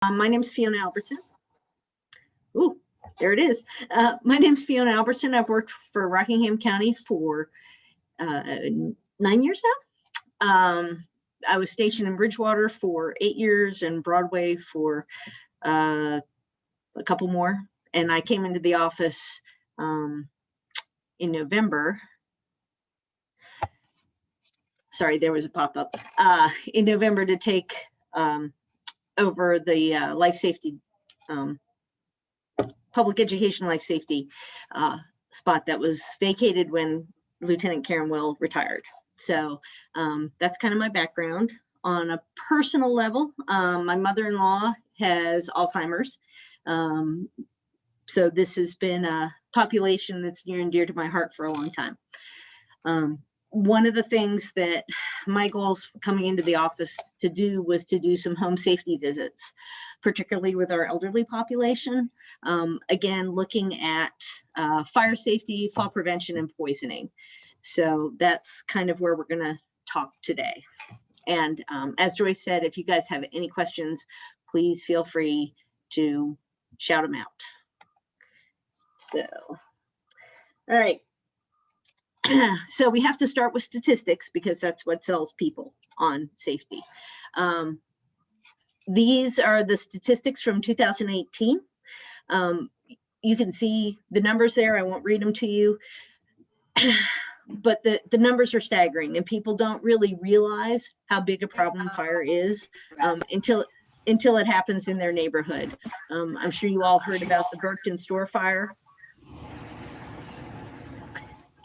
My name's Fiona Albertson. Ooh, there it is. My name's Fiona Albertson. I've worked for Rockingham County for 9 years now. I was stationed in Bridgewater for 8 years and Broadway for a couple more. And I came into the office in November. Sorry, there was a pop-up. In November to take over the life safety, public education life safety spot that was vacated when Lieutenant Karen Will retired. So that's kind of my background. On a personal level, my mother-in-law has Alzheimer's. So this has been a population that's near and dear to my heart for a long time. One of the things that my goals coming into the office to do was to do some home safety visits, particularly with our elderly population. Again, looking at fire safety, fall prevention, and poisoning. So that's kind of where we're going to talk today. And as Joyce said, if you guys have any questions, please feel free to shout them out. So, all right. So we have to start with statistics because that's what sells people on safety. These are the statistics from 2018. You can see the numbers there. I won't read them to you, but the numbers are staggering and people don't really realize how big a problem fire is until it happens in their neighborhood. I'm sure you all heard about the Burton store fire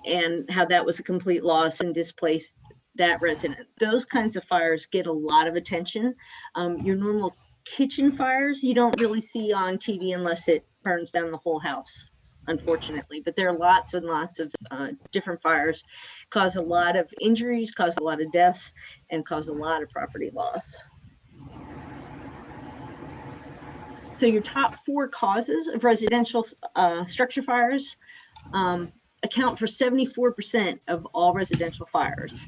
and how that was a complete loss and displaced that resident. Those kinds of fires get a lot of attention. Your normal kitchen fires, you don't really see on TV unless it burns down the whole house, unfortunately. But there are lots and lots of different fires, cause a lot of injuries, cause a lot of deaths, and cause a lot of property loss. So your top 4 causes of residential structure fires account for 74% of all residential fires,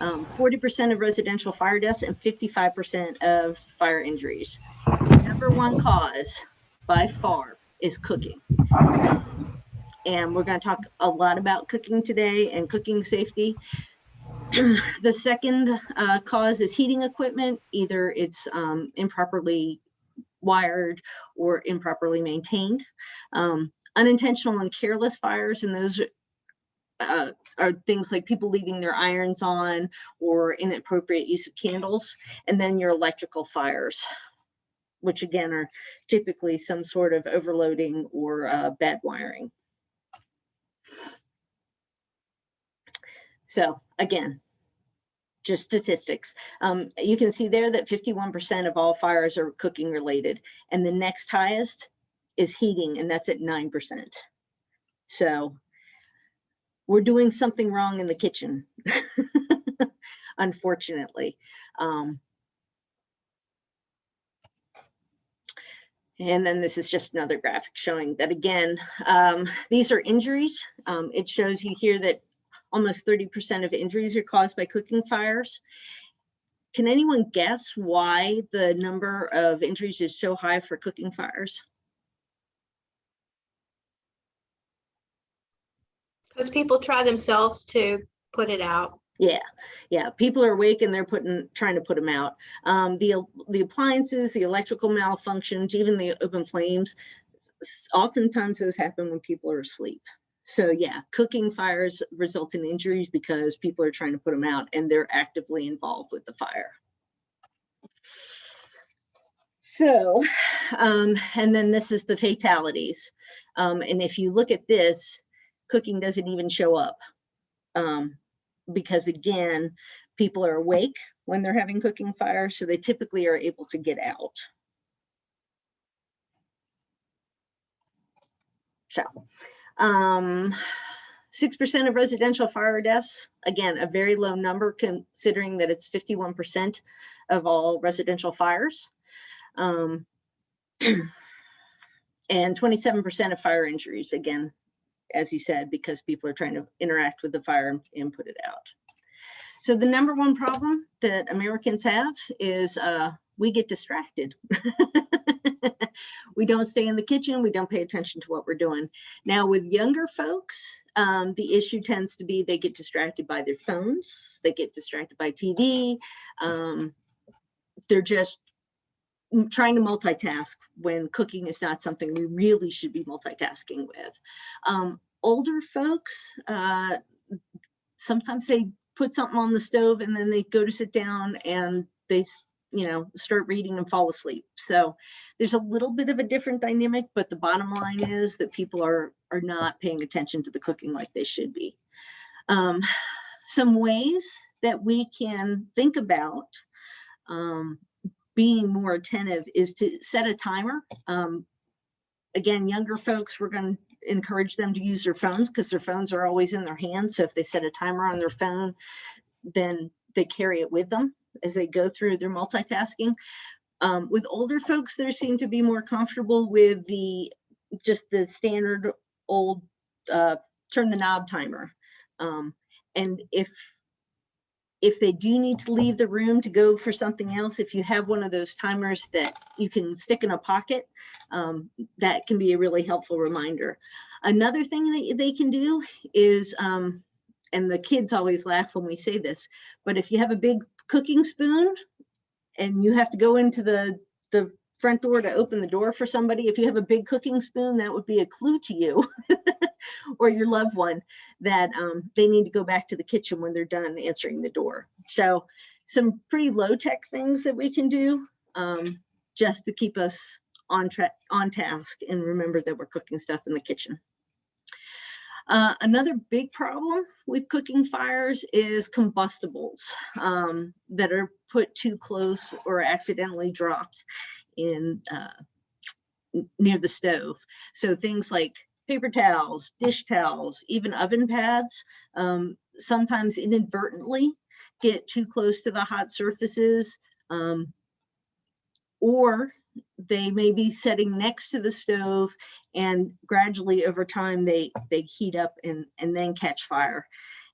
40% of residential fire deaths, and 55% of fire injuries. Number 1 cause by far is cooking. And we're going to talk a lot about cooking today and cooking safety. The second cause is heating equipment. Either it's improperly wired or improperly maintained. Unintentional and careless fires, and those are things like people leaving their irons on or inappropriate use of candles. And then your electrical fires, which again are typically some sort of overloading or bad wiring. So again, just statistics. You can see there that 51% of all fires are cooking related, and the next highest is heating, and that's at 9%. So we're doing something wrong in the kitchen, unfortunately. And then this is just another graphic showing that again, these are injuries. It shows you here that almost 30% of injuries are caused by cooking fires. Can anyone guess why the number of injuries is so high for cooking fires? Because people try themselves to put it out. Yeah. People are awake and they're trying to put them out. The appliances, the electrical malfunctions, even the open flames, oftentimes those happen when people are asleep. So yeah, cooking fires result in injuries because people are trying to put them out and they're actively involved with the fire. So, and then this is the fatalities. And if you look at this, cooking doesn't even show up because again, people are awake when they're having cooking fires, so they typically are able to get out. So, 6% of residential fire deaths, again, a very low number considering that it's 51% of all residential fires. And 27% of fire injuries, again, as you said, because people are trying to interact with the fire and put it out. So the number 1 problem that Americans have is we get distracted. We don't stay in the kitchen. We don't pay attention to what we're doing. Now with younger folks, the issue tends to be they get distracted by their phones. They get distracted by TV. They're just trying to multitask when cooking is not something we really should be multitasking with. Older folks, sometimes they put something on the stove and then they go to sit down and they start reading and fall asleep. So there's a little bit of a different dynamic, but the bottom line is that people are not paying attention to the cooking like they should be. Some ways that we can think about being more attentive is to set a timer. Again, younger folks, we're going to encourage them to use their phones because their phones are always in their hands. So if they set a timer on their phone, then they carry it with them as they go through their multitasking. With older folks, they seem to be more comfortable with just the standard old turn the knob timer. And if they do need to leave the room to go for something else, if you have one of those timers that you can stick in a pocket, that can be a really helpful reminder. Another thing that they can do is, and the kids always laugh when we say this, but if you have a big cooking spoon and you have to go into the front door to open the door for somebody, if you have a big cooking spoon, that would be a clue to you or your loved one that they need to go back to the kitchen when they're done answering the door. So some pretty low tech things that we can do just to keep us on task and remember that we're cooking stuff in the kitchen. Another big problem with cooking fires is combustibles that are put too close or accidentally dropped in near the stove. So things like paper towels, dish towels, even oven pads, sometimes inadvertently get too close to the hot surfaces, or they may be setting next to the stove and gradually over time they heat up and then catch fire.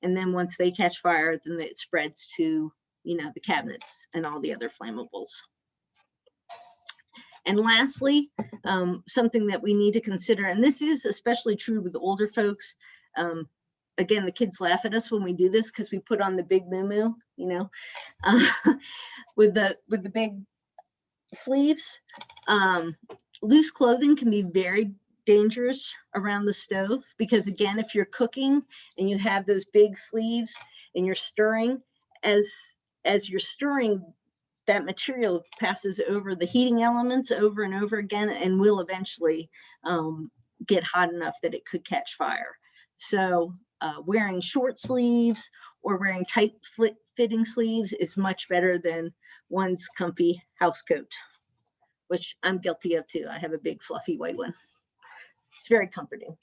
And then once they catch fire, then it spreads to, the cabinets and all the other flammables. And lastly, something that we need to consider, and this is especially true with older folks. Again, the kids laugh at us when we do this because we put on the big moo-moo, with the big sleeves. Loose clothing can be very dangerous around the stove because, again, if you're cooking and you have those big sleeves and you're stirring, as you're stirring, that material passes over the heating elements over and over again and will eventually get hot enough that it could catch fire. So wearing short sleeves or wearing tight fitting sleeves is much better than one's comfy house coat, which I'm guilty of too. I have a big fluffy white one. It's very comforting,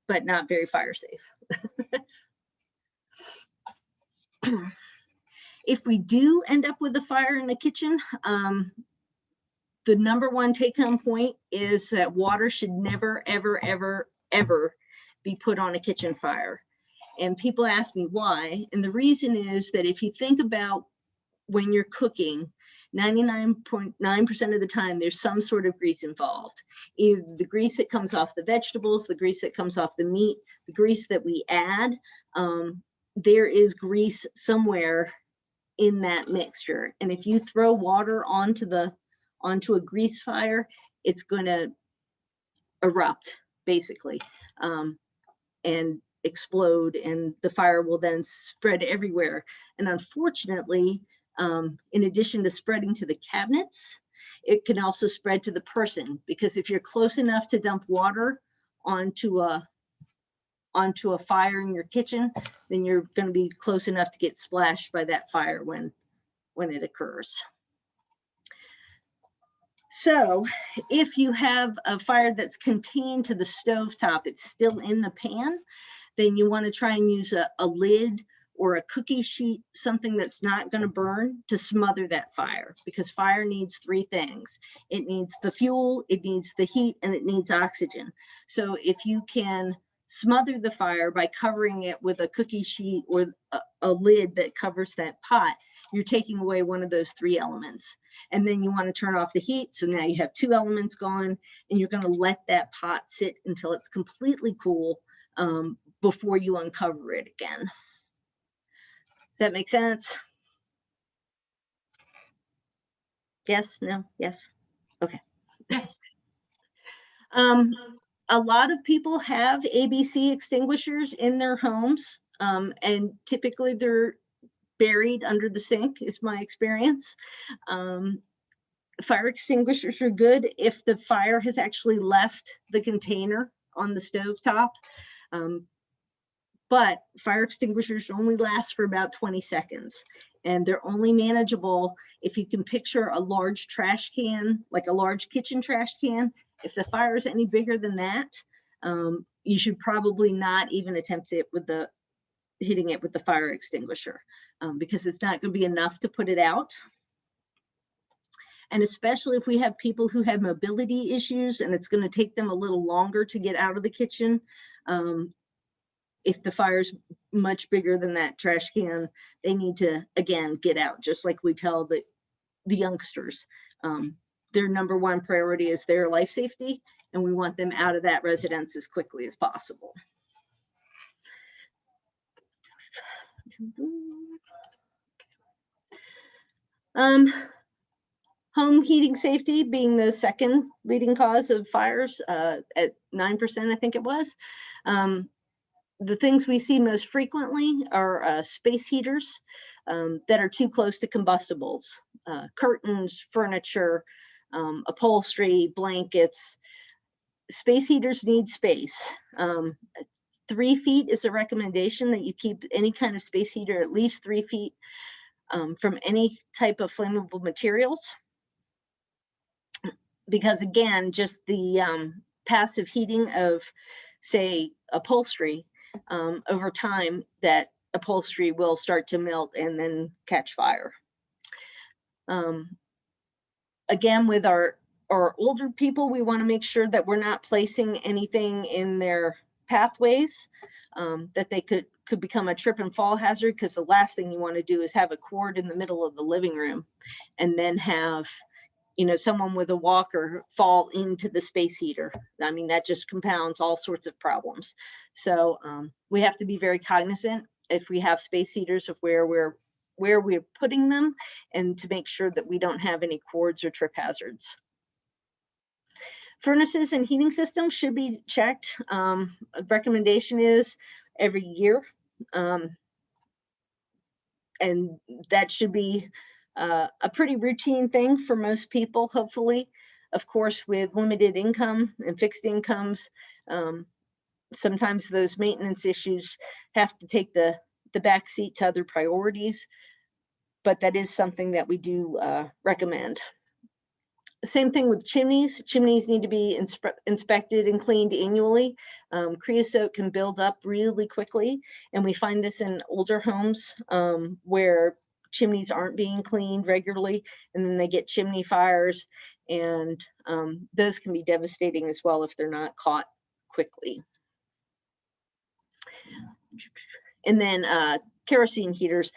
but not very fire safe. If we do end up with a fire in the kitchen, the number one take-home point is that water should never, ever, ever, ever be put on a kitchen fire. And people ask me why. And the reason is that if you think about when you're cooking, 99.9% of the time, there's some sort of grease involved. Either the grease that comes off the vegetables, the grease that comes off the meat, the grease that we add, there is grease somewhere in that mixture. And if you throw water onto a grease fire, it's going to erupt basically and explode, and the fire will then spread everywhere. And unfortunately, in addition to spreading to the cabinets, it can also spread to the person, because if you're close enough to dump water onto a fire in your kitchen, then you're going to be close enough to get splashed by that fire when it occurs. So if you have a fire that's contained to the stovetop, it's still in the pan, then you want to try and use a lid or a cookie sheet, something that's not going to burn, to smother that fire, because fire needs three things. It needs the fuel, it needs the heat, and it needs oxygen. So if you can smother the fire by covering it with a cookie sheet or a lid that covers that pot, you're taking away one of those 3 elements. And then you want to turn off the heat. So now you have 2 elements gone, and you're going to let that pot sit until it's completely cool before you uncover it again. Does that make sense? Yes, no, yes. Okay. Yes. A lot of people have ABC extinguishers in their homes, and typically they're buried under the sink, is my experience. Fire extinguishers are good if the fire has actually left the container on the stovetop. But fire extinguishers only last for about 20 seconds. And they're only manageable if you can picture a large trash can, like a large kitchen trash can. If the fire is any bigger than that, you should probably not even attempt it with hitting it with the fire extinguisher, because it's not going to be enough to put it out. And especially if we have people who have mobility issues and it's going to take them a little longer to get out of the kitchen. If the fire's much bigger than that trash can, they need to, again, get out, just like we tell the youngsters. Their number 1 priority is their life safety, and we want them out of that residence as quickly as possible. Home heating safety being the second leading cause of fires at 9%, I think it was. The things we see most frequently are space heaters that are too close to combustibles, curtains, furniture, upholstery, blankets. Space heaters need space. 3 feet is a recommendation that you keep any kind of space heater at least 3 feet from any type of flammable materials. Because again, just the passive heating of, say, upholstery, over time, that upholstery will start to melt and then catch fire. Again, with our older people, we want to make sure that we're not placing anything in their pathways that they could become a trip and fall hazard, because the last thing you want to do is have a cord in the middle of the living room and then have, you know, someone with a walker fall into the space heater. I mean, that just compounds all sorts of problems. So we have to be very cognizant if we have space heaters of where we're putting them, and to make sure that we don't have any cords or trip hazards. Furnaces and heating systems should be checked. A recommendation is every year. And that should be a pretty routine thing for most people, hopefully. Of course, with limited income and fixed incomes, sometimes those maintenance issues have to take the back seat to other priorities, but that is something that we do recommend. Same thing with chimneys. Chimneys need to be inspected and cleaned annually. Creosote can build up really quickly, and we find this in older homes where chimneys aren't being cleaned regularly, and then they get chimney fires, and those can be devastating as well if they're not caught quickly. And then kerosene heaters.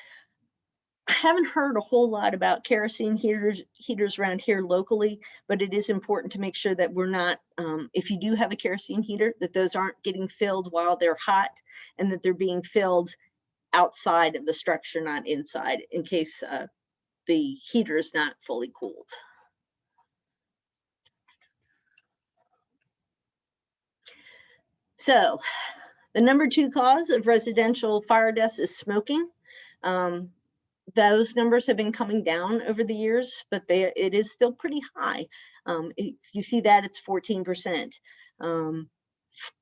I haven't heard a whole lot about kerosene heaters around here locally, but it is important to make sure that we're not, if you do have a kerosene heater, that those aren't getting filled while they're hot, and that they're being filled outside of the structure, not inside, in case the heater is not fully cooled. So the number 2 cause of residential fire deaths is smoking. Those numbers have been coming down over the years, but it is still pretty high. If you see that, it's 14%.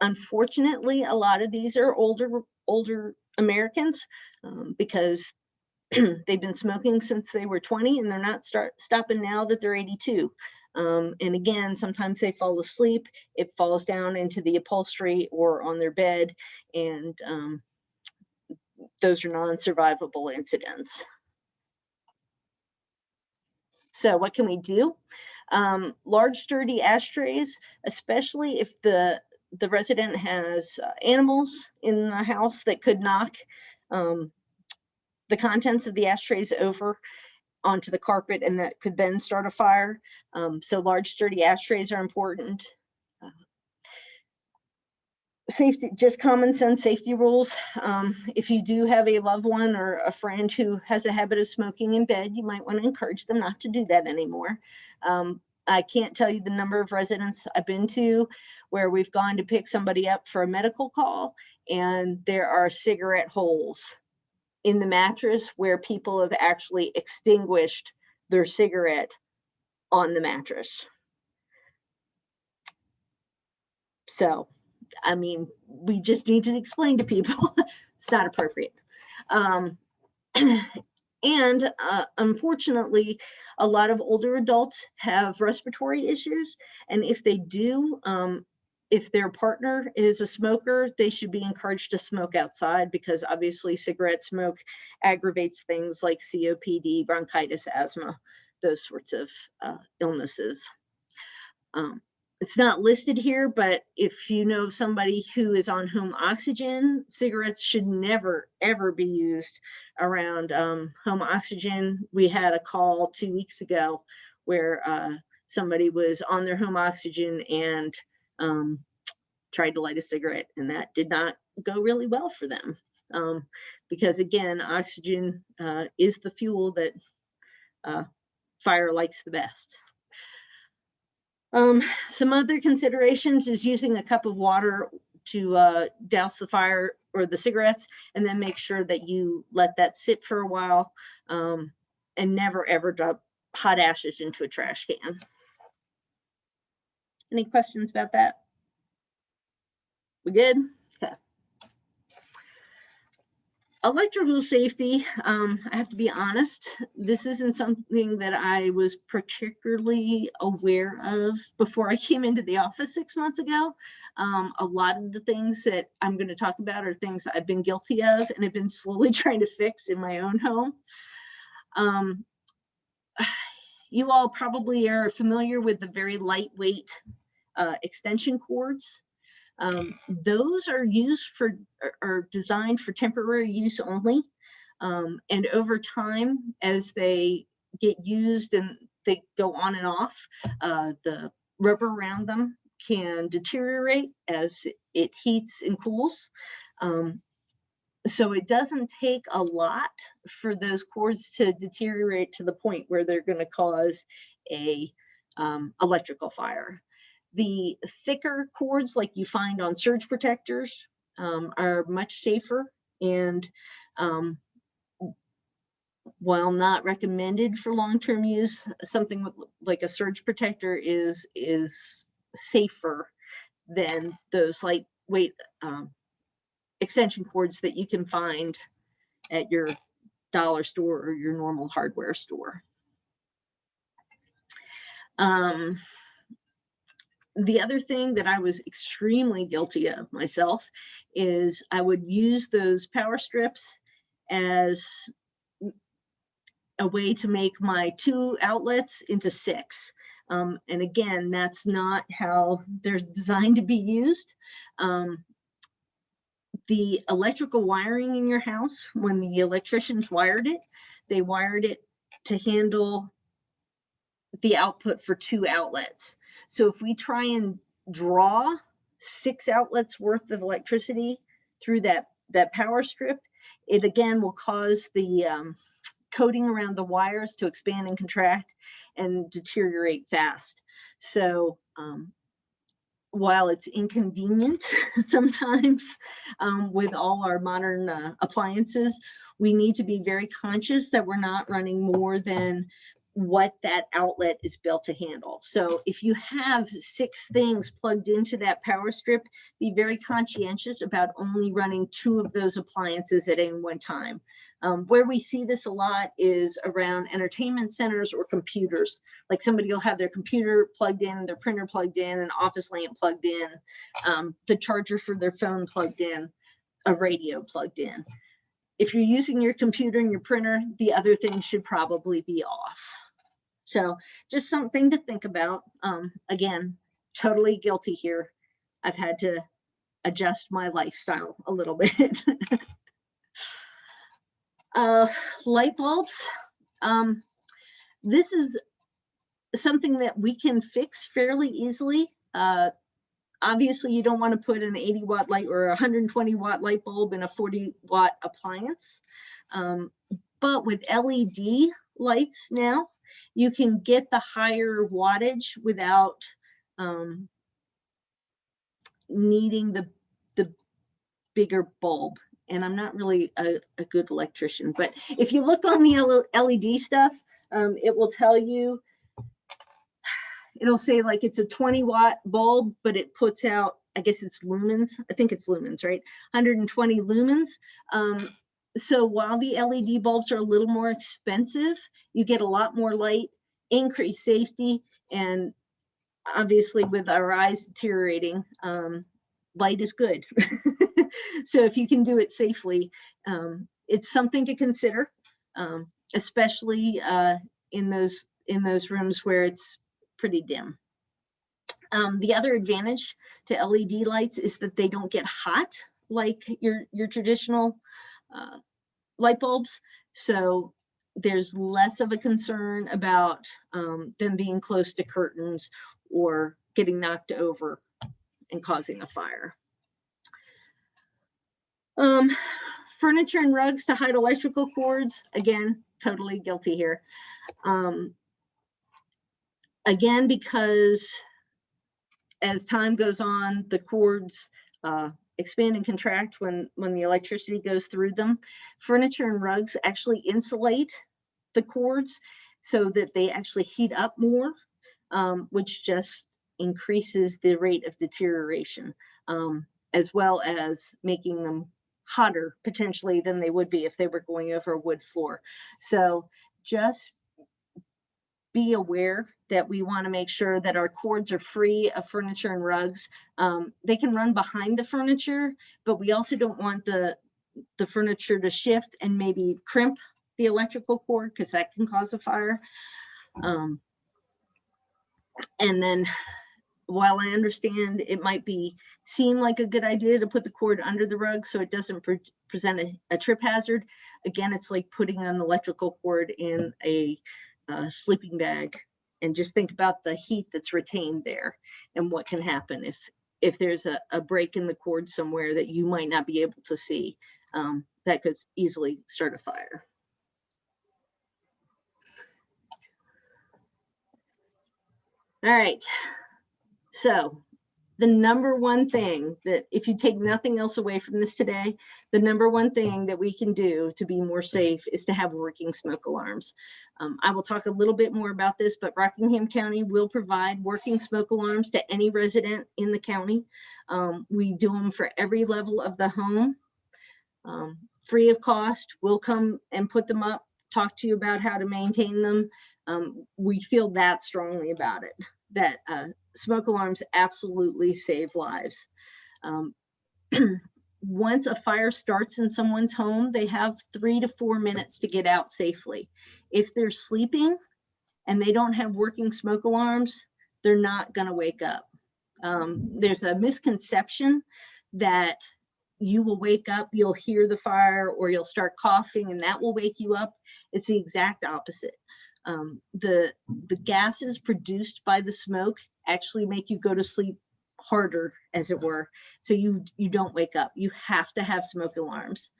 Unfortunately, a lot of these are older Americans because they've been smoking since they were 20, and they're not stopping now that they're 82. And again, sometimes they fall asleep. It falls down into the upholstery or on their bed, and those are non-survivable incidents. So what can we do? Large sturdy ashtrays, especially if the resident has animals in the house that could knock the contents of the ashtrays over onto the carpet, and that could then start a fire. So large, sturdy ashtrays are important. Safety, just common sense safety rules. If you do have a loved one or a friend who has a habit of smoking in bed, you might want to encourage them not to do that anymore. I can't tell you the number of residents I've been to where we've gone to pick somebody up for a medical call, and there are cigarette holes in the mattress where people have actually extinguished their cigarette on the mattress. So, I mean, we just need to explain to people it's not appropriate. And unfortunately, a lot of older adults have respiratory issues. And if they do, if their partner is a smoker, they should be encouraged to smoke outside, because obviously cigarette smoke aggravates things like COPD, bronchitis, asthma, those sorts of illnesses. It's not listed here, but if you know somebody who is on home oxygen, cigarettes should never, ever be used around home oxygen. We had a call 2 weeks ago where somebody was on their home oxygen and tried to light a cigarette, and that did not go really well for them. Because again, oxygen is the fuel that fire likes the best. Some other considerations is using a cup of water to douse the fire or the cigarettes, and then make sure that you let that sit for a while, and never ever drop hot ashes into a trash can. Any questions about that? We good? Okay. Electrical safety, I have to be honest, this isn't something that I was particularly aware of before I came into the office 6 months ago. A lot of the things that I'm going to talk about are things I've been guilty of and have been slowly trying to fix in my own home. You all probably are familiar with the very lightweight extension cords. Those are used for, are designed for temporary use only. And over time, as they get used and they go on and off, the rubber around them can deteriorate as it heats and cools. So it doesn't take a lot for those cords to deteriorate to the point where they're going to cause a electrical fire. The thicker cords, like you find on surge protectors, are much safer, and while not recommended for long-term use, something like a surge protector is safer than those lightweight extension cords that you can find at your dollar store or your normal hardware store. The other thing that I was extremely guilty of myself is I would use those power strips as a way to make my 2 outlets into 6. And again, that's not how they're designed to be used. The electrical wiring in your house, when the electricians wired it, they wired it to handle the output for 2 outlets. So if we try and draw 6 outlets worth of electricity through that power strip, it again will cause the coating around the wires to expand and contract and deteriorate fast. So while it's inconvenient sometimes with all our modern appliances, we need to be very conscious that we're not running more than what that outlet is built to handle. So if you have 6 things plugged into that power strip, be very conscientious about only running 2 of those appliances at any one time. Where we see this a lot is around entertainment centers or computers. Like somebody will have their computer plugged in, their printer plugged in, an office lamp plugged in, the charger for their phone plugged in, a radio plugged in. If you're using your computer and your printer, the other things should probably be off. So just something to think about. Again, totally guilty here. I've had to adjust my lifestyle a little bit. Light bulbs. This is something that we can fix fairly easily. Obviously, you don't want to put an 80 watt light or a 120 watt light bulb in a 40 watt appliance. But with LED lights now, you can get the higher wattage without needing the bigger bulb. And I'm not really a good electrician, but if you look on the LED stuff, it will tell you, it'll say like it's a 20 watt bulb, but it puts out, I guess it's lumens. I think it's lumens, right? 120 lumens. So while the LED bulbs are a little more expensive, you get a lot more light, increased safety, and obviously with our eyes deteriorating, light is good. So if you can do it safely, it's something to consider, especially in those rooms where it's pretty dim. The other advantage to LED lights is that they don't get hot like your traditional light bulbs. So there's less of a concern about them being close to curtains or getting knocked over and causing a fire. Furniture and rugs to hide electrical cords. Again, totally guilty here. Again, because as time goes on, the cords expand and contract when the electricity goes through them. Furniture and rugs actually insulate the cords so that they actually heat up more, which just increases the rate of deterioration, as well as making them hotter potentially than they would be if they were going over a wood floor. So just be aware that we want to make sure that our cords are free of furniture and rugs. They can run behind the furniture, but we also don't want the furniture to shift and maybe crimp the electrical cord, because that can cause a fire. And then while I understand it might seem like a good idea to put the cord under the rug so it doesn't present a trip hazard, again, it's like putting an electrical cord in a sleeping bag, and just think about the heat that's retained there and what can happen if there's a break in the cord somewhere that you might not be able to see. That could easily start a fire. All right, so the number one thing that, if you take nothing else away from this today, the number one thing that we can do to be more safe is to have working smoke alarms. I will talk a little bit more about this, but Rockingham County will provide working smoke alarms to any resident in the county. We do them for every level of the home, free of cost. We'll come and put them up, talk to you about how to maintain them. We feel that strongly about it, that smoke alarms absolutely save lives. Once a fire starts in someone's home, they have 3 to 4 minutes to get out safely. If they're sleeping and they don't have working smoke alarms, they're not going to wake up. There's a misconception that you will wake up, you'll hear the fire, or you'll start coughing and that will wake you up. It's the exact opposite. The gases produced by the smoke actually make you go to sleep harder, as it were. So you don't wake up. You have to have smoke alarms.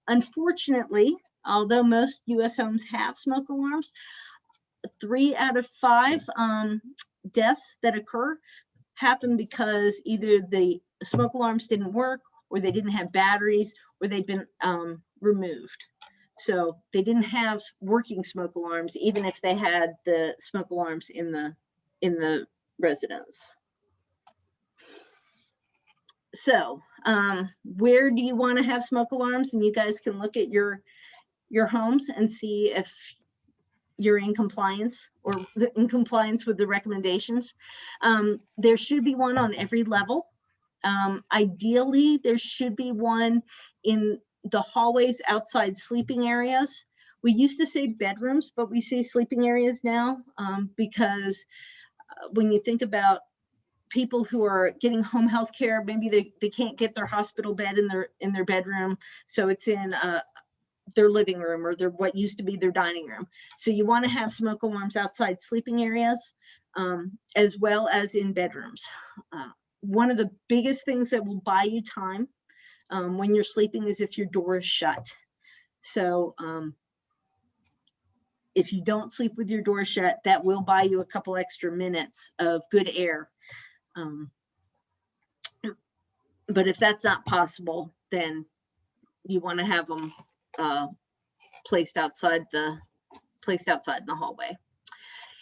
Unfortunately, although most US homes have smoke alarms, 3 out of 5 deaths that occur happen because either the smoke alarms didn't work, or they didn't have batteries, or they'd been removed. So they didn't have working smoke alarms, even if they had the smoke alarms in the residence. So where do you want to have smoke alarms? And you guys can look at your homes and see if you're in compliance or in compliance with the recommendations. There should be one on every level. Ideally, there should be one in the hallways outside sleeping areas. We used to say bedrooms, but we say sleeping areas now, because when you think about people who are getting home health care, maybe they can't get their hospital bed in their bedroom, so it's in their living room or their what used to be their dining room. So you want to have smoke alarms outside sleeping areas, as well as in bedrooms. One of the biggest things that will buy you time when you're sleeping is if your door is shut. So if you don't sleep with your door shut, that will buy you a couple extra minutes of good air. But if that's not possible, then you want to have them placed outside in the hallway.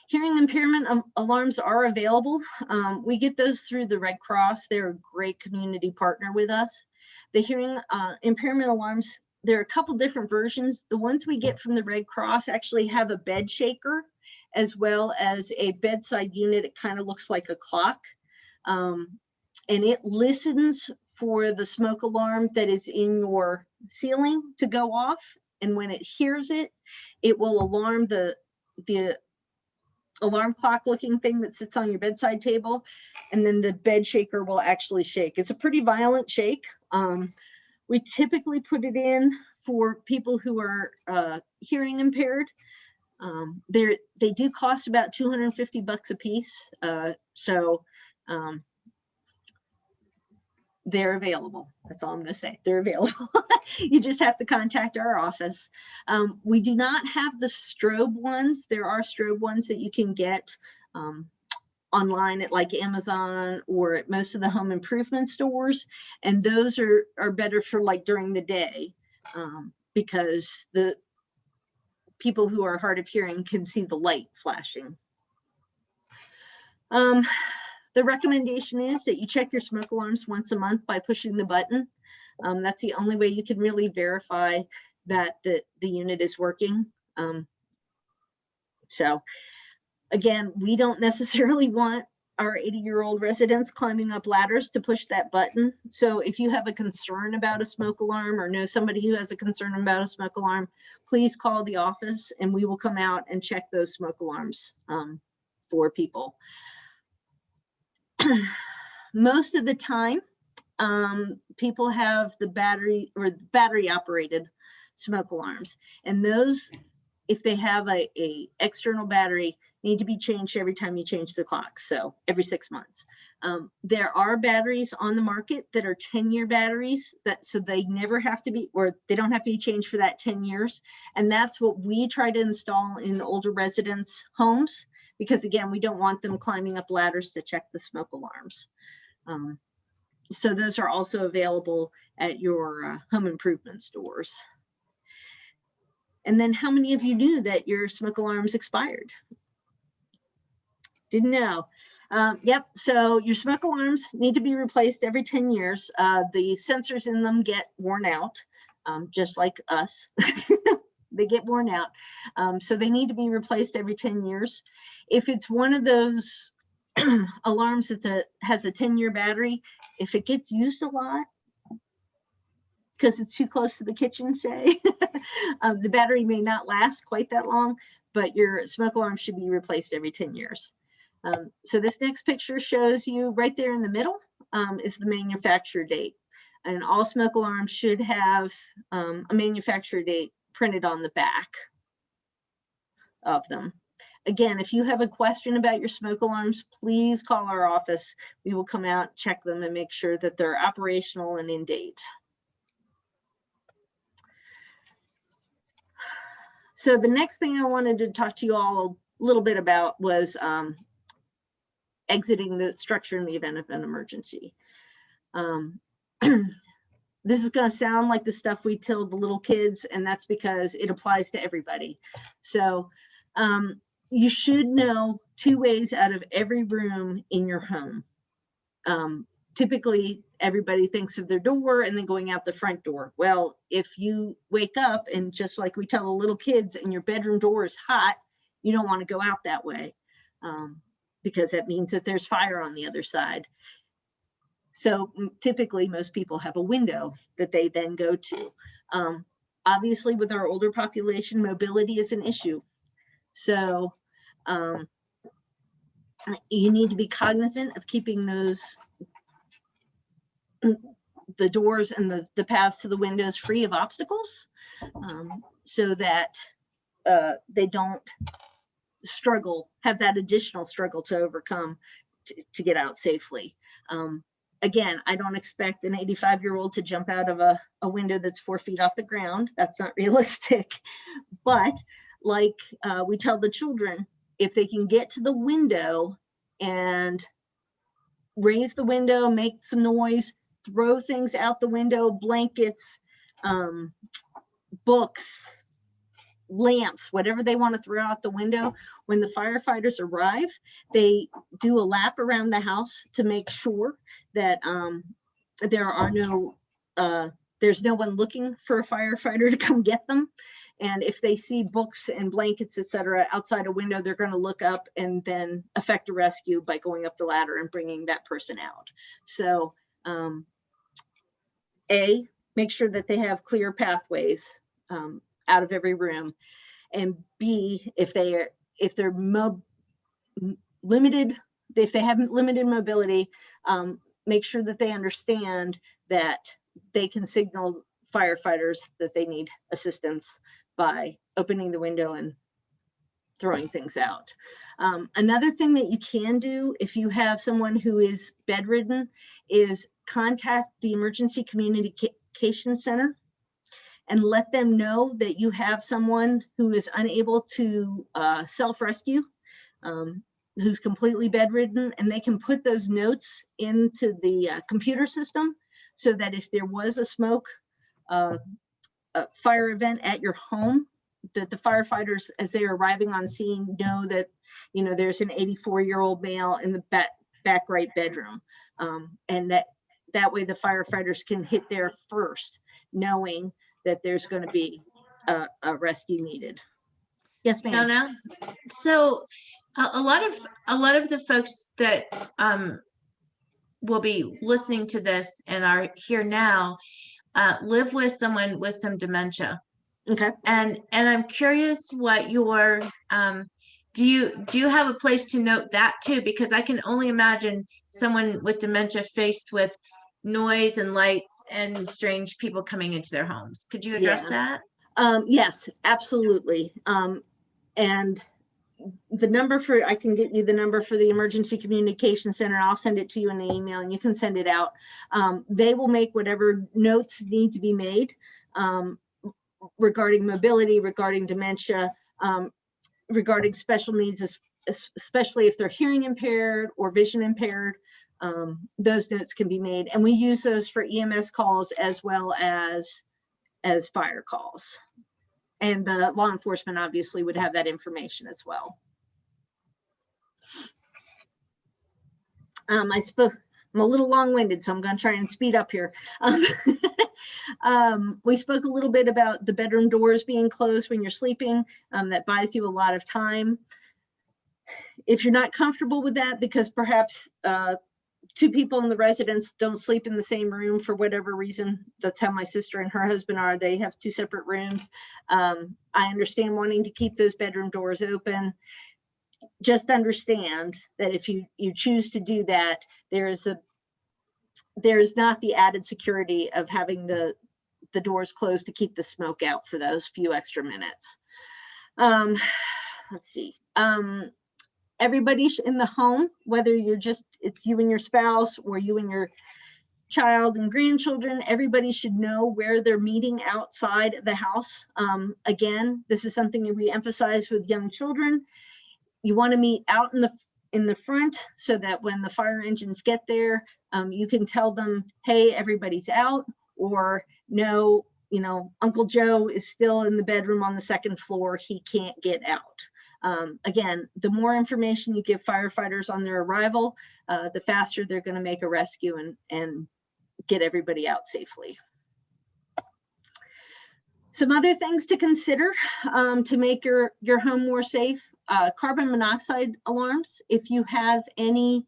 Hearing impairment alarms are available. We get those through the Red Cross. They're a great community partner with us. The hearing impairment alarms, there are a couple different versions. The ones we get from the Red Cross actually have a bed shaker as well as a bedside unit. It kind of looks like a clock. And it listens for the smoke alarm that is in your ceiling to go off. And when it hears it, it will alarm the alarm clock looking thing that sits on your bedside table. And then the bed shaker will actually shake. It's a pretty violent shake. We typically put it in for people who are hearing impaired. They do cost about $250 a piece. They're available. That's all I'm going to say. They're available. You just have to contact our office. We do not have the strobe ones. There are strobe ones that you can get online at like Amazon or at most of the home improvement stores. And those are better for like during the day because the people who are hard of hearing can see the light flashing. The recommendation is that you check your smoke alarms once a month by pushing the button. That's the only way you can really verify that the unit is working. So again, we don't necessarily want our 80-year-old residents climbing up ladders to push that button. So if you have a concern about a smoke alarm or know somebody who has a concern about a smoke alarm, please call the office and we will come out and check those smoke alarms for people. Most of the time, people have the battery operated smoke alarms, and those, if they have a external battery, need to be changed every time you change the clock. So every 6 months. There are batteries on the market that are 10-year batteries so they never have to be, or they don't have to be changed for that 10 years. And that's what we try to install in older residents' homes, because again, we don't want them climbing up ladders to check the smoke alarms. So those are also available at your home improvement stores. And then how many of you knew that your smoke alarms expired? Didn't know. Yep, so your smoke alarms need to be replaced every 10 years. The sensors in them get worn out, just like us. They get worn out. So they need to be replaced every 10 years. If it's one of those alarms that has a 10-year battery, if it gets used a lot, because it's too close to the kitchen, say, the battery may not last quite that long, but your smoke alarm should be replaced every 10 years. So this next picture shows you right there in the middle is the manufacturer date. And all smoke alarms should have a manufacturer date printed on the back of them. Again, if you have a question about your smoke alarms, please call our office. We will come out, check them, and make sure that they're operational and in date. So the next thing I wanted to talk to you all a little bit about was exiting the structure in the event of an emergency. This is going to sound like the stuff we tell the little kids, and that's because it applies to everybody. So you should know 2 ways out of every room in your home. Typically, everybody thinks of their door and then going out the front door. Well, if you wake up and just like we tell the little kids and your bedroom door is hot, you don't want to go out that way because that means that there's fire on the other side. So typically most people have a window that they then go to. Obviously with our older population, mobility is an issue. So You need to be cognizant of keeping those, the doors and the paths to the windows free of obstacles, so that they don't have that additional struggle to overcome to get out safely. Again, I don't expect an 85-year-old to jump out of a window that's 4 feet off the ground. That's not realistic. But like we tell the children, if they can get to the window and raise the window, make some noise, throw things out the window, blankets, books, lamps, whatever they want to throw out the window. When the firefighters arrive, they do a lap around the house to make sure that there's no one looking for a firefighter to come get them. And if they see books and blankets, etc., outside a window, they're going to look up and then effect a rescue by going up the ladder and bringing that person out. So A, make sure that they have clear pathways out of every room, and B, if they have limited mobility, make sure that they understand that they can signal firefighters that they need assistance by opening the window and throwing things out. Another thing that you can do if you have someone who is bedridden is contact the emergency communication center and let them know that you have someone who is unable to self-rescue, who's completely bedridden, and they can put those notes into the computer system so that if there was a smoke fire event at your home, that the firefighters, as they're arriving on scene, know that, you know, there's an 84-year-old male in the back right bedroom, and that way the firefighters can hit there first, knowing that there's going to be a rescue needed. Yes, ma'am. Fiona, so a lot of the folks that will be listening to this and are here now live with someone with some dementia. Okay. And I'm curious what your do you have a place to note that too? Because I can only imagine someone with dementia faced with noise and lights and strange people coming into their homes. Could you address that? Yes, absolutely. And the number I can get you the number for the emergency communication center. I'll send it to you in an email and you can send it out. They will make whatever notes need to be made regarding mobility, regarding dementia, regarding special needs, especially if they're hearing impaired or vision impaired. Those notes can be made, and we use those for EMS calls as well as fire calls. And the law enforcement obviously would have that information as well. I'm a little long-winded, so I'm going to try and speed up here. We spoke a little bit about the bedroom doors being closed when you're sleeping. That buys you a lot of time. If you're not comfortable with that, because perhaps two people in the residence don't sleep in the same room for whatever reason. That's how my sister and her husband are. They have two separate rooms. I understand wanting to keep those bedroom doors open. Just understand that if you choose to do that, there is not the added security of having the doors closed to keep the smoke out for those few extra minutes. Let's see. Everybody in the home, whether it's you and your spouse or you and your child and grandchildren, everybody should know where they're meeting outside the house. Again, this is something that we emphasize with young children. You want to meet out in the front so that when the fire engines get there, you can tell them, hey, everybody's out, or no, Uncle Joe is still in the bedroom on the second floor. He can't get out. Again, the more information you give firefighters on their arrival, the faster they're going to make a rescue and get everybody out safely. Some other things to consider to make your home more safe: carbon monoxide alarms. If you have any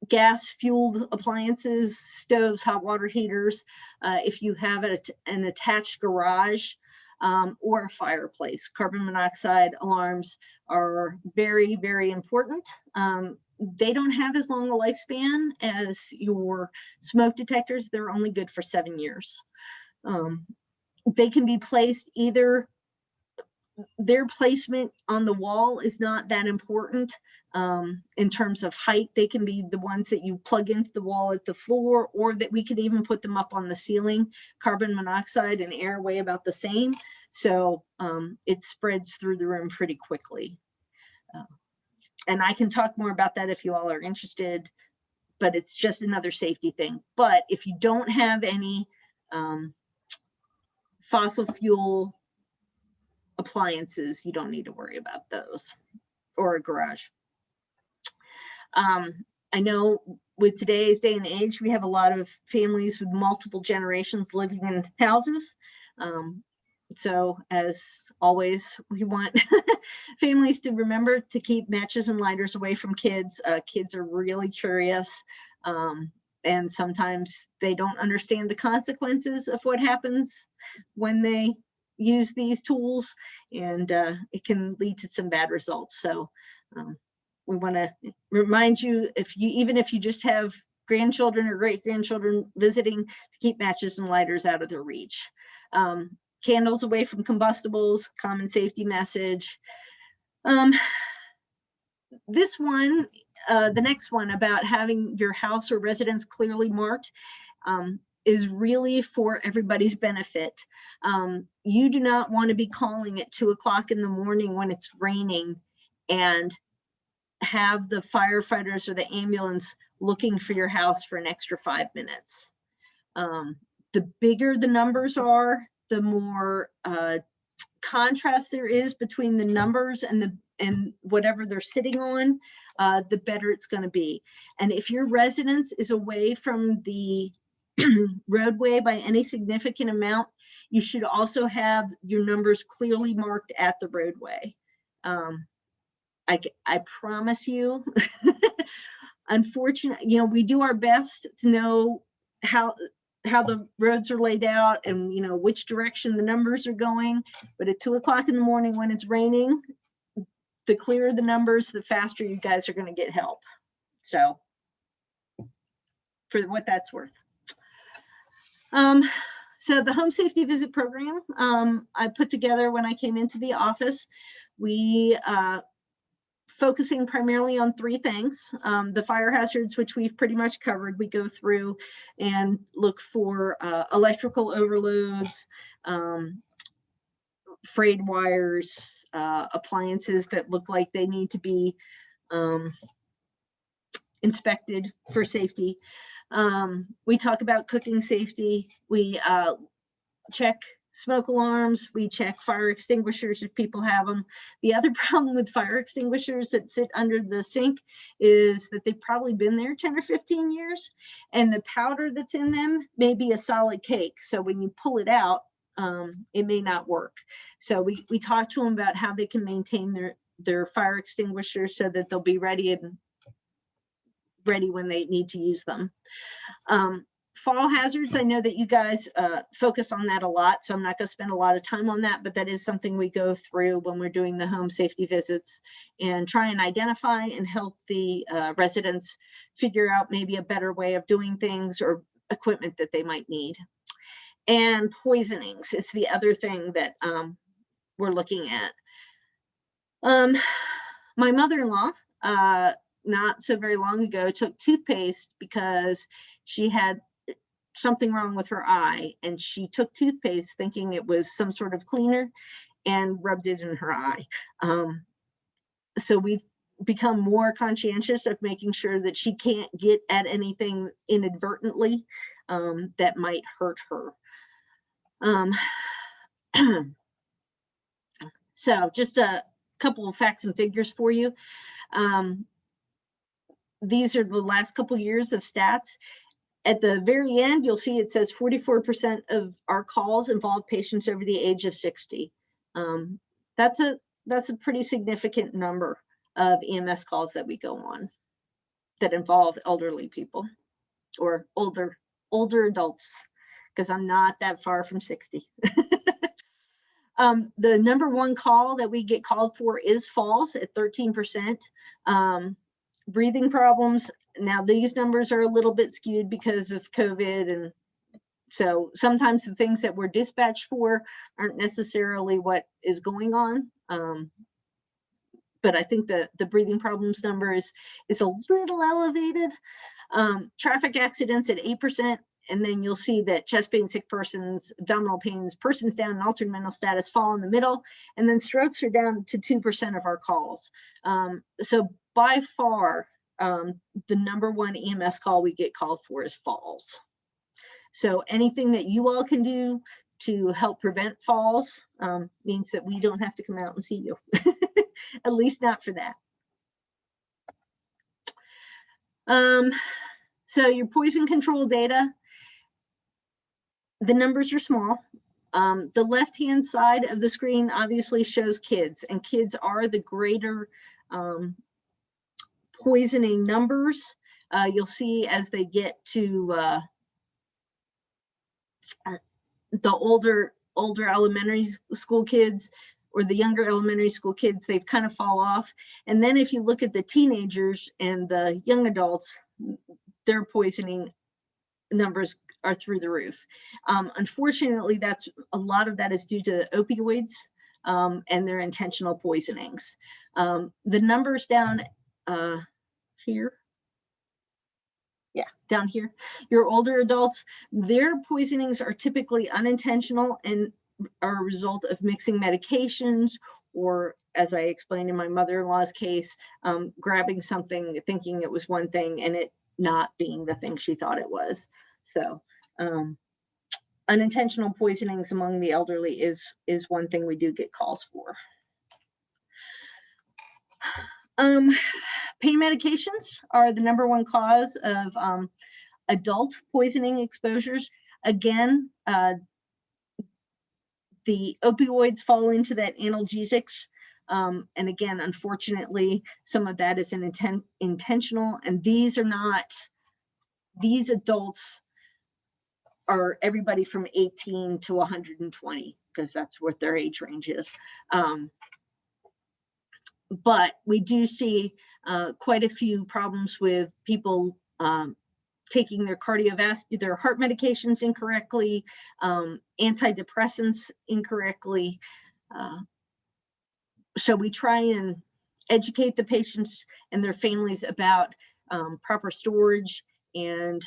gas-fueled appliances, stoves, hot water heaters, if you have an attached garage, or a fireplace. Carbon monoxide alarms are very, very important. They don't have as long a lifespan as your smoke detectors. They're only good for 7 years. They can be placed either, their placement on the wall is not that important in terms of height. They can be the ones that you plug into the wall at the floor, or that we could even put them up on the ceiling. Carbon monoxide and air weigh about the same, so it spreads through the room pretty quickly. And I can talk more about that if you all are interested, but it's just another safety thing. But if you don't have any fossil fuel appliances, you don't need to worry about those, or a garage. I know with today's day and age, we have a lot of families with multiple generations living in houses. So as always, we want families to remember to keep matches and lighters away from kids. Kids are really curious, and sometimes they don't understand the consequences of what happens when they use these tools, and it can lead to some bad results. So we want to remind you, even if you just have grandchildren or great grandchildren visiting, to keep matches and lighters out of their reach. Candles away from combustibles, common safety message. This one, the next one about having your house or residence clearly marked, is really for everybody's benefit. You do not want to be calling at 2 o'clock in the morning when it's raining and have the firefighters or the ambulance looking for your house for an extra 5 minutes. The bigger the numbers are, the more contrast there is between the numbers and whatever they're sitting on, the better it's going to be. And if your residence is away from the roadway by any significant amount, you should also have your numbers clearly marked at the roadway. I promise you, unfortunately, we do our best to know how the roads are laid out and which direction the numbers are going, but at 2 o'clock in the morning when it's raining, the clearer the numbers, the faster you guys are going to get help. So for what that's worth. So the home safety visit program I put together when I came into the office, we focusing primarily on 3 things. The fire hazards, which we've pretty much covered. We go through and look for electrical overloads, frayed wires, appliances that look like they need to be inspected for safety. We talk about cooking safety. We check smoke alarms. We check fire extinguishers if people have them. The other problem with fire extinguishers that sit under the sink is that they've probably been there 10 or 15 years, and the powder that's in them may be a solid cake. So when you pull it out, it may not work. So we talk to them about how they can maintain their fire extinguishers so that they'll be ready when they need to use them. Fall hazards, I know that you guys focus on that a lot, so I'm not going to spend a lot of time on that, but that is something we go through when we're doing the home safety visits and try and identify and help the residents figure out maybe a better way of doing things or equipment that they might need. And poisonings is the other thing that we're looking at. My mother-in-law, not so very long ago, took toothpaste because she had something wrong with her eye, and she took toothpaste thinking it was some sort of cleaner and rubbed it in her eye. So we've become more conscientious of making sure that she can't get at anything inadvertently that might hurt her. So just a couple of facts and figures for you. These are the last couple years of stats. At the very end, you'll see it says 44% of our calls involve patients over the age of 60. That's a pretty significant number of EMS calls that we go on that involve elderly people or older adults, because I'm not that far from 60. The number one call that we get called for is falls at 13%. Breathing problems. Now these numbers are a little bit skewed because of COVID, and so sometimes the things that we're dispatched for aren't necessarily what is going on. But I think the breathing problems number is a little elevated. Traffic accidents at 8%. And then you'll see that chest pain, sick persons, abdominal pains, persons down in altered mental status fall in the middle. And then strokes are down to 2% of our calls. So by far, the number one EMS call we get called for is falls. So anything that you all can do to help prevent falls means that we don't have to come out and see you, at least not for that. So your poison control data, the numbers are small. The left-hand side of the screen obviously shows kids, and kids are the greater poisoning numbers. You'll see as they get to the older elementary school kids or the younger elementary school kids, they've kind of fall off. And then if you look at the teenagers and the young adults, their poisoning numbers are through the roof. Unfortunately, a lot of that is due to opioids and their intentional poisonings. The numbers down here, down here, your older adults, their poisonings are typically unintentional and are a result of mixing medications, or as I explained in my mother-in-law's case, grabbing something, thinking it was one thing and it not being the thing she thought it was. So unintentional poisonings among the elderly is one thing we do get calls for. Pain medications are the number one cause of adult poisoning exposures. Again, the opioids fall into that analgesics. And again, unfortunately, some of that is intentional, and these adults are everybody from 18 to 120, because that's what their age range is. But we do see quite a few problems with people taking their their heart medications incorrectly, antidepressants incorrectly. So we try and educate the patients and their families about proper storage and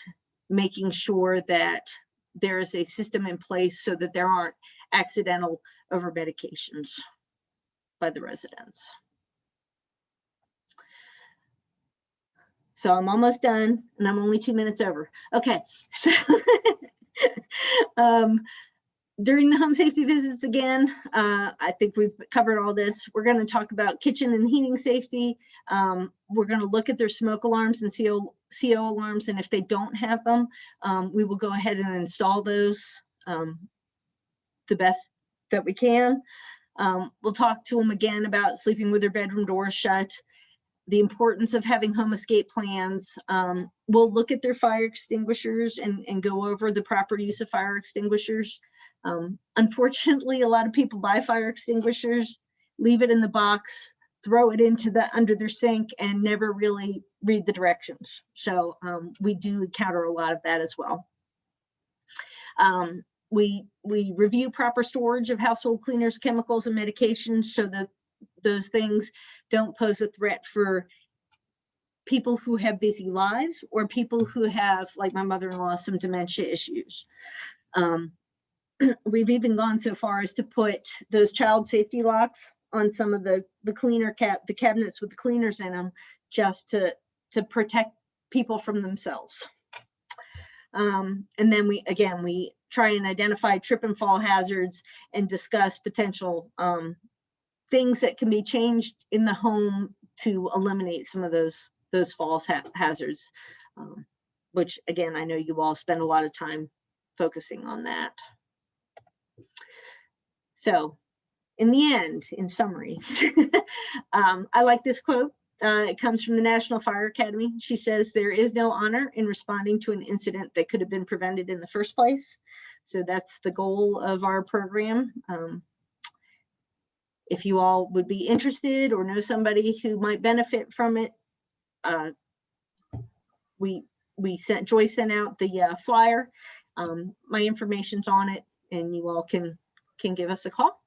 making sure that there is a system in place so that there aren't accidental over medications by the residents. So I'm almost done, and I'm only 2 minutes over. Okay, so during the home safety visits again, I think we've covered all this. We're going to talk about kitchen and heating safety. We're going to look at their smoke alarms and CO alarms, and if they don't have them, we will go ahead and install those the best that we can. We'll talk to them again about sleeping with their bedroom doors shut, the importance of having home escape plans. We'll look at their fire extinguishers and go over the proper use of fire extinguishers. Unfortunately, a lot of people buy fire extinguishers, leave it in the box, throw it under their sink, and never really read the directions. So we do encounter a lot of that as well. We review proper storage of household cleaners, chemicals, and medications so that those things don't pose a threat for people who have busy lives or people who have, like my mother-in-law, some dementia issues. We've even gone so far as to put those child safety locks on some of the cabinets with the cleaners in them, just to protect people from themselves. And then we try and identify trip and fall hazards and discuss potential things that can be changed in the home to eliminate some of those falls hazards, which again, I know you all spend a lot of time focusing on that. So in the end, in summary, I like this quote. It comes from the National Fire Academy. She says, "There is no honor in responding to an incident that could have been prevented in the first place." So that's the goal of our program. If you all would be interested or know somebody who might benefit from it, Joyce sent out the flyer. My information's on it, and you all can give us a call.